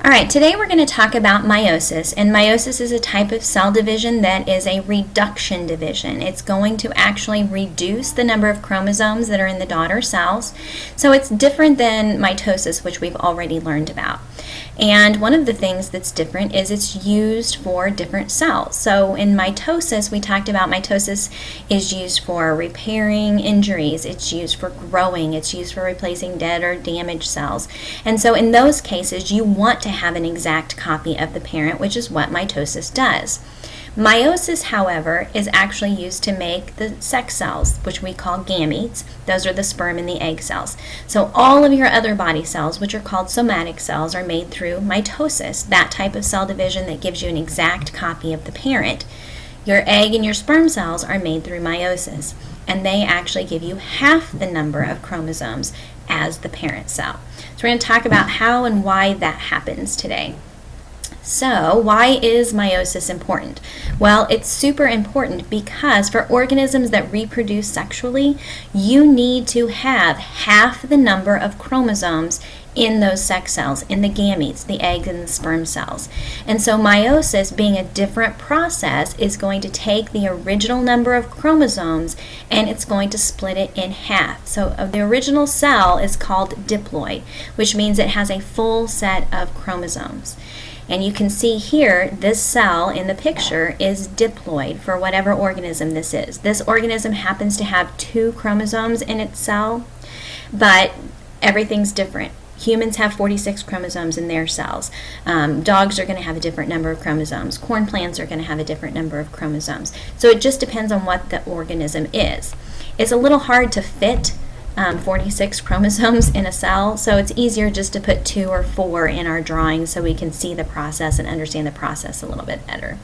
All right, today we're going to talk about meiosis, and meiosis is a type of cell division that is a reduction division. It's going to actually reduce the number of chromosomes that are in the daughter cells, so it's different than mitosis, which we've already learned about. And one of the things that's different is it's used for different cells. So in mitosis, we talked about mitosis is used for repairing injuries, it's used for growing, it's used for replacing dead or damaged cells. And so in those cases, you want to have an exact copy of the parent, which is what mitosis does. Meiosis, however, is actually used to make the sex cells, which we call gametes. Those are the sperm and the egg cells. So all of your other body cells, which are called somatic cells, are made through mitosis, that type of cell division that gives you an exact copy of the parent. Your egg and your sperm cells are made through meiosis, and they actually give you half the number of chromosomes as the parent cell. So we're going to talk about how and why that happens today. So, why is meiosis important? Well, it's super important because for organisms that reproduce sexually, you need to have half the number of chromosomes in those sex cells, in the gametes, the egg and the sperm cells. And so meiosis, being a different process, is going to take the original number of chromosomes and it's going to split it in half. So the original cell is called diploid, which means it has a full set of chromosomes. And you can see here, this cell in the picture is diploid for whatever organism this is. This organism happens to have 2 chromosomes in its cell, but everything's different. Humans have 46 chromosomes in their cells. Dogs are going to have a different number of chromosomes. Corn plants are going to have a different number of chromosomes. So it just depends on what the organism is. It's a little hard to fit 46 chromosomes in a cell, so it's easier just to put 2 or 4 in our drawing so we can see the process and understand the process a little bit better.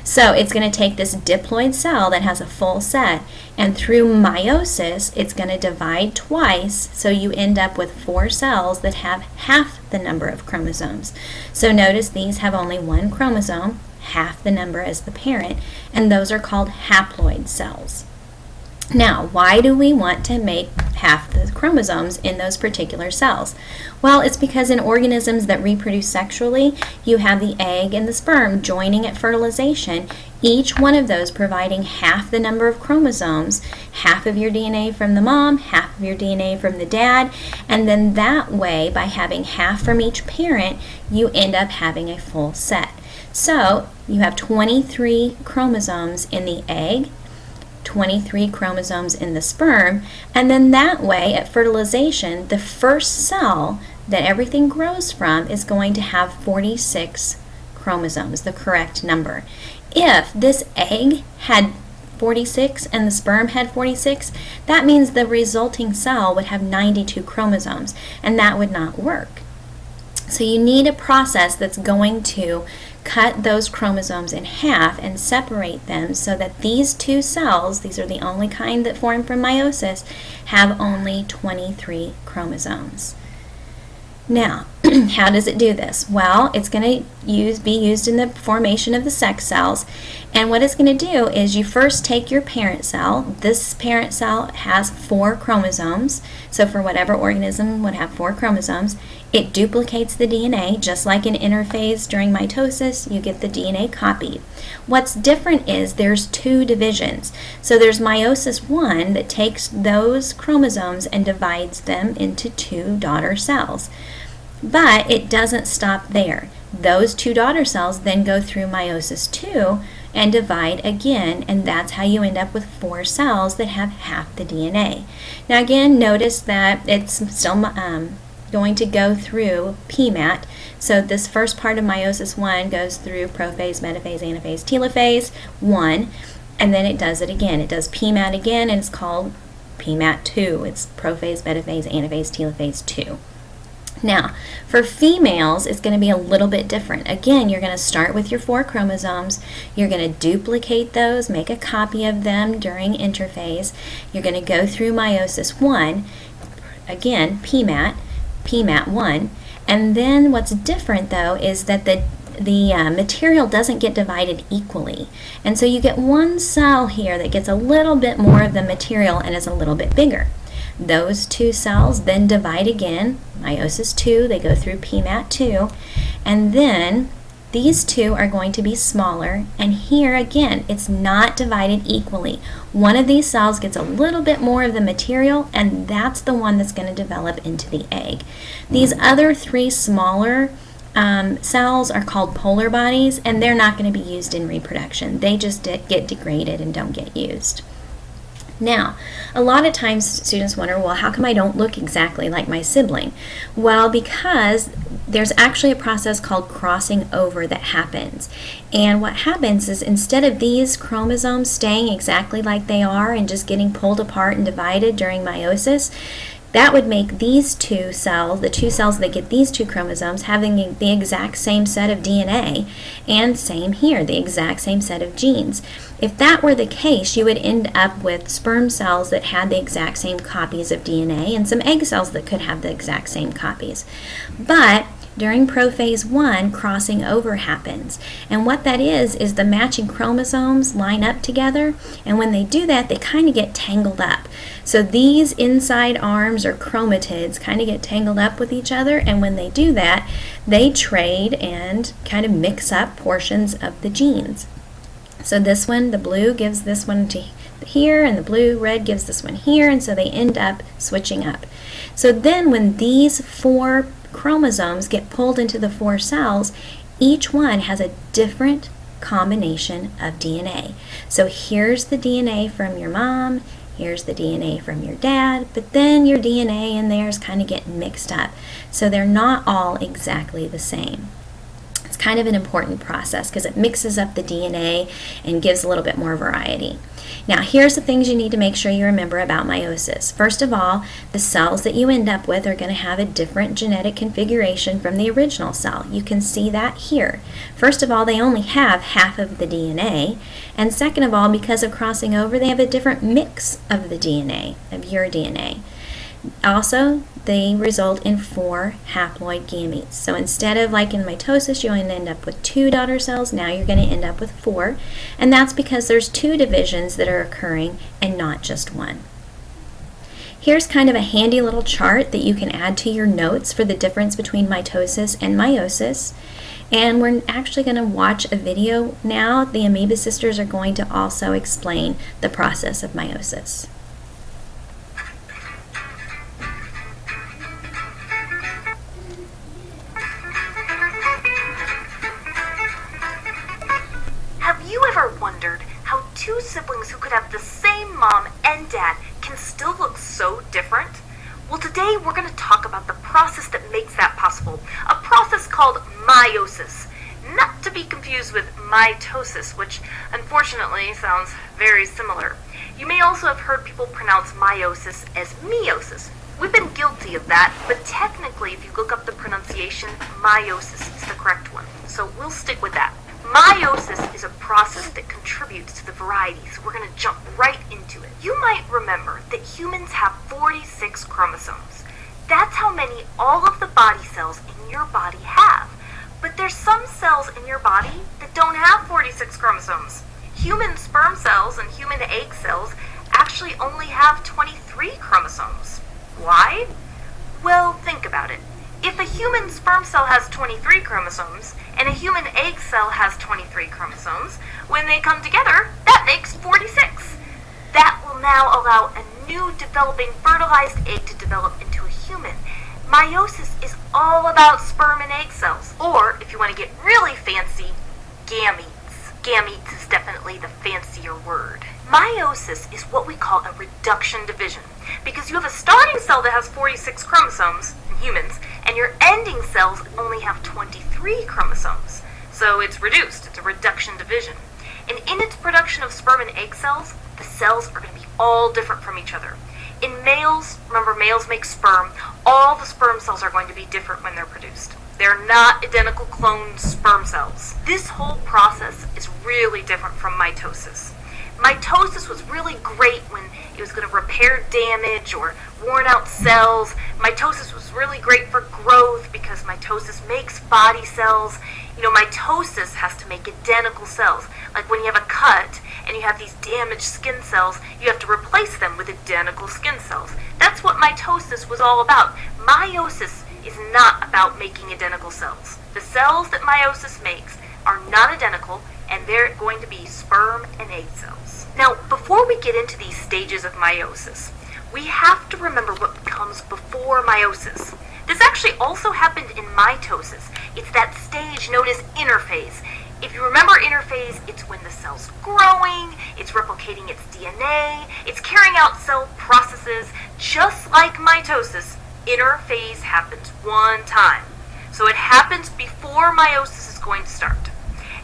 So it's going to take this diploid cell that has a full set, and through meiosis, it's going to divide twice, so you end up with 4 cells that have half the number of chromosomes. So notice these have only 1 chromosome, half the number as the parent, and those are called haploid cells. Now, why do we want to make half the chromosomes in those particular cells? Well, it's because in organisms that reproduce sexually, you have the egg and the sperm joining at fertilization, each one of those providing half the number of chromosomes, half of your DNA from the mom, half of your DNA from the dad, and then that way, by having half from each parent, you end up having a full set. So, you have 23 chromosomes in the egg, 23 chromosomes in the sperm, and then that way at fertilization, the first cell that everything grows from is going to have 46 chromosomes, the correct number. If this egg had 46 and the sperm had 46, that means the resulting cell would have 92 chromosomes, and that would not work. So you need a process that's going to cut those chromosomes in half and separate them so that these 2 cells, these are the only kind that form from meiosis, have only 23 chromosomes. Now, how does it do this? Well, it's going to be used in the formation of the sex cells, and what it's going to do is you first take your parent cell. This parent cell has 4 chromosomes, so for whatever organism would have 4 chromosomes, it duplicates the DNA, just like in interphase during mitosis, you get the DNA copied. What's different is there's 2 divisions. So there's meiosis 1 that takes those chromosomes and divides them into 2 daughter cells. But it doesn't stop there. Those 2 daughter cells then go through meiosis 2 and divide again, and that's how you end up with 4 cells that have half the DNA. Now again, notice that it's still going to go through PMAT. So this first part of meiosis 1 goes through prophase, metaphase, anaphase, telophase 1, and then it does it again. It does PMAT again, and it's called PMAT 2. It's prophase, metaphase, anaphase, telophase 2. Now, for females, it's going to be a little bit different. Again, you're going to start with your 4 chromosomes. You're going to duplicate those, make a copy of them during interphase. You're going to go through meiosis 1, again, PMAT 1, and then what's different though is that the material doesn't get divided equally, and so you get one cell here that gets a little bit more of the material and is a little bit bigger. Those 2 cells then divide again, meiosis 2, they go through PMAT 2, And then these two are going to be smaller, and here again, it's not divided equally. One of these cells gets a little bit more of the material, and that's the one that's going to develop into the egg. These other three smaller cells are called polar bodies, and they're not going to be used in reproduction. They just get degraded and don't get used. Now, a lot of times students wonder, well, how come I don't look exactly like my sibling? Well, because there's actually a process called crossing over that happens. And what happens is instead of these chromosomes staying exactly like they are and just getting pulled apart and divided during meiosis, that would make these two cells, the two cells that get these two chromosomes, having the exact same set of DNA, and same here, the exact same set of genes. If that were the case, you would end up with sperm cells that had the exact same copies of DNA and some egg cells that could have the exact same copies. But during prophase 1, crossing over happens. And what that is the matching chromosomes line up together, and when they do that, they kind of get tangled up. So these inside arms or chromatids kind of get tangled up with each other, and when they do that, they trade and kind of mix up portions of the genes. So this one, the blue gives this one to here, and the blue-red gives this one here, and so they end up switching up. So then when these 4 chromosomes get pulled into the 4 cells, each one has a different combination of DNA. So here's the DNA from your mom, here's the DNA from your dad, but then your DNA and theirs kind of get mixed up. So they're not all exactly the same. It's kind of an important process because it mixes up the DNA and gives a little bit more variety. Now, here's the things you need to make sure you remember about meiosis. First of all, the cells that you end up with are going to have a different genetic configuration from the original cell. You can see that here. First of all, they only have half of the DNA. And second of all, because of crossing over, they have a different mix of the DNA, of your DNA. Also, they result in 4 haploid gametes. So instead of like in mitosis, you only end up with 2 daughter cells, now you're going to end up with 4. And that's because there's 2 divisions that are occurring and not just 1. Here's kind of a handy little chart that you can add to your notes for the difference between mitosis and meiosis. And we're actually going to watch a video now. The Amoeba sisters are going to also explain the process of meiosis. Wondered how 2 siblings who could have the same mom and dad can still look so different? Well, today we're going to talk about the process that makes that possible, a process called meiosis, not to be confused with mitosis, which unfortunately sounds very similar. You may also have heard people pronounce meiosis as meiosis. We've been guilty of that, but technically if you look up the pronunciation, meiosis is the correct one, so we'll stick with that. Meiosis is a process that contributes to the variety, so we're going to jump right into it. You might remember that humans have 46 chromosomes. That's how many all of the body cells in your body have. But there's some cells in your body that don't have 46 chromosomes. Human sperm cells and human egg cells actually only have 23 chromosomes. Why? Well, think about it. If a human sperm cell has 23 chromosomes, and a human egg cell has 23 chromosomes, when they come together, that makes 46. That will now allow a new developing fertilized egg to develop into a human. Meiosis is all about sperm and egg cells, or if you want to get really fancy, gametes. Gametes is definitely the fancier word. Meiosis is what we call a reduction division, because you have a starting cell that has 46 chromosomes in humans, and your ending cells only have 23 chromosomes. So it's reduced, it's a reduction division. And in its production of sperm and egg cells, the cells are going to be all different from each other. In males, remember males make sperm, all the sperm cells are going to be different when they're produced. They're not identical cloned sperm cells. This whole process is really different from mitosis. Mitosis was really great when it was going to repair damage or worn out cells. Mitosis was really great for growth because mitosis makes body cells. You know, mitosis has to make identical cells. Like when you have a cut and you have these damaged skin cells, you have to replace them with identical skin cells. That's what mitosis was all about. Meiosis is not about making identical cells. The cells that meiosis makes are not identical, and they're going to be sperm and egg cells. Now, before we get into these stages of meiosis, we have to remember what comes before meiosis. This actually also happened in mitosis. It's that stage known as interphase. If you remember interphase, it's when the cell's growing, it's replicating its DNA, it's carrying out cell processes. Just like mitosis, interphase happens one time. So it happens before meiosis is going to start.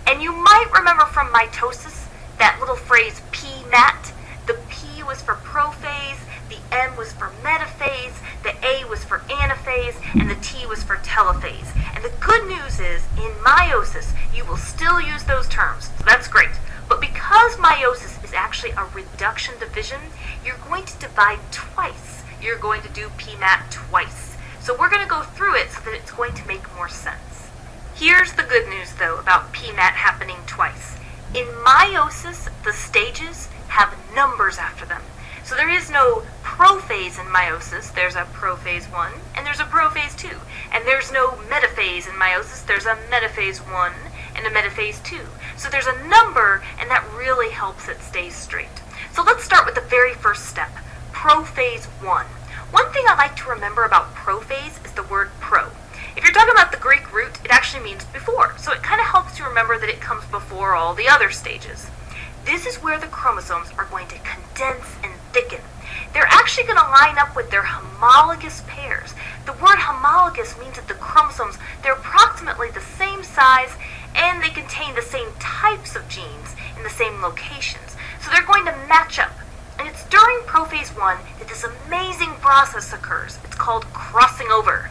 And you might remember from mitosis that little phrase PMAT. The P was for prophase, the M was for metaphase, the A was for anaphase, and the T was for telophase. And the good news is, in meiosis, you will still use those terms, so that's great. But because meiosis is actually a reduction division, you're going to divide twice. You're going to do PMAT twice. So we're going to go through it so that it's going to make more sense. Here's the good news, though, about PMAT happening twice. In meiosis, the stages have numbers after them. So there is no prophase in meiosis. There's a prophase 1 and there's a prophase 2. And there's no metaphase in meiosis. There's a metaphase 1 and a metaphase 2. So there's a number, and that really helps it stay straight. So let's start with the very first step, prophase 1. One thing I like to remember about prophase is the word pro. If you're talking about the Greek root, it actually means before. So it kind of helps you remember that it comes before all the other stages. This is where the chromosomes are going to condense and thicken. They're actually going to line up with their homologous pairs. The word homologous means that the chromosomes, they're approximately the same size and they contain the same types of genes in the same locations. So they're going to match up. And it's during prophase 1 that this amazing process occurs. It's called crossing over.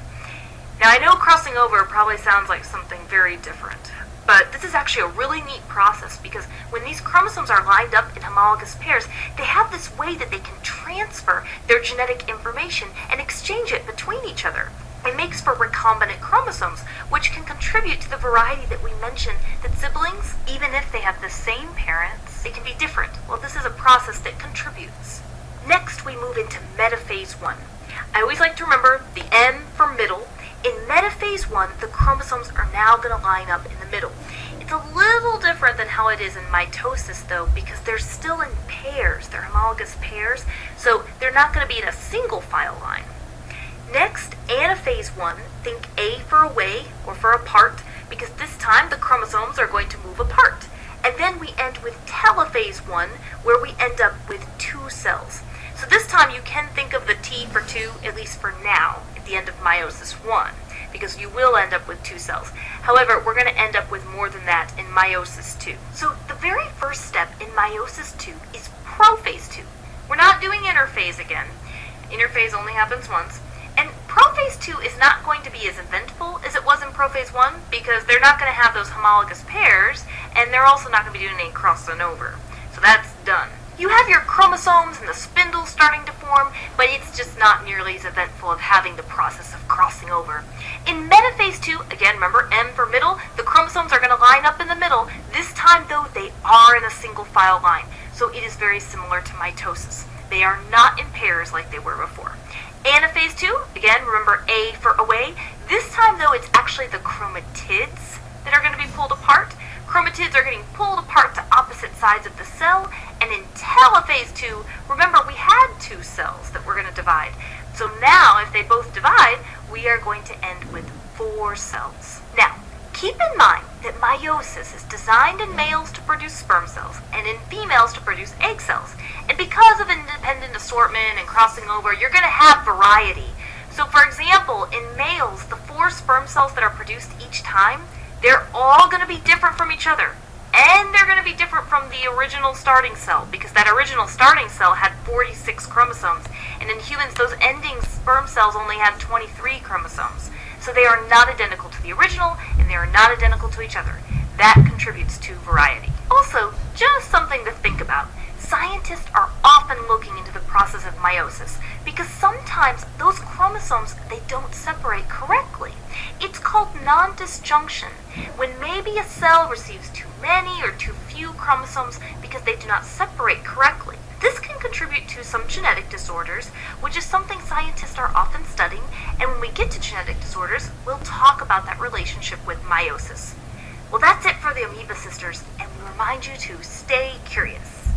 Now I know crossing over probably sounds like something very different, but this is actually a really neat process because when these chromosomes are lined up in homologous pairs, they have this way that they can transfer their genetic information and exchange it between each other. It makes for recombinant chromosomes, which can contribute to the variety that we mentioned, that siblings, even if they have the same parents, they can be different. Well, this is a process that contributes. Next, we move into metaphase 1. I always like to remember the M for middle. In metaphase 1, the chromosomes are now going to line up in the middle. It's a little different than how it is in mitosis, though, because they're still in pairs. They're homologous pairs, so they're not going to be in a single file line. Next, anaphase 1, think A for away or for apart, because this time the chromosomes are going to move apart. And then we end with telophase 1, where we end up with 2 cells. So this time you can think of the T for 2, at least for now, at the end of meiosis 1, because you will end up with 2 cells. However, we're going to end up with more than that in meiosis 2. So the very first step in meiosis 2 is prophase 2. We're not doing interphase again. Interphase only happens once. And prophase 2 is not going to be as eventful as it was in prophase 1 because they're not going to have those homologous pairs, and they're also not going to be doing any crossing over. So that's done. You have your chromosomes and the spindles starting to form, but it's just not nearly as eventful of having the process of crossing over. In metaphase 2, again, remember M for middle, the chromosomes are going to line up in the middle. This time, though, they are in a single file line, so it is very similar to mitosis. They are not in pairs like they were before. Anaphase 2, again, remember A for away. This time, though, it's actually the chromatids that are going to be pulled apart. Chromatids are getting pulled apart to opposite sides of the cell. And in telophase 2, remember we had 2 cells that we're going to divide. So now, if they both divide, we are going to end with 4 cells. Now, keep in mind that meiosis is designed in males to produce sperm cells and in females to produce egg cells. And because of independent assortment and crossing over, you're going to have variety. So for example, in males, the 4 sperm cells that are produced each time, they're all going to be different from each other. And they're going to be different from the original starting cell, because that original starting cell had 46 chromosomes. And in humans, those ending sperm cells only have 23 chromosomes. So they are not identical to the original, and they are not identical to each other. That contributes to variety. Also, just something to think about. Scientists are often looking into the process of meiosis because sometimes those chromosomes, they don't separate correctly. It's called non-disjunction, when maybe a cell receives too many or too few chromosomes because they do not separate correctly. This can contribute to some genetic disorders, which is something scientists are often studying, and when we get to genetic disorders, we'll talk about that relationship with meiosis. Well, that's it for the Amoeba Sisters, and we remind you to stay curious.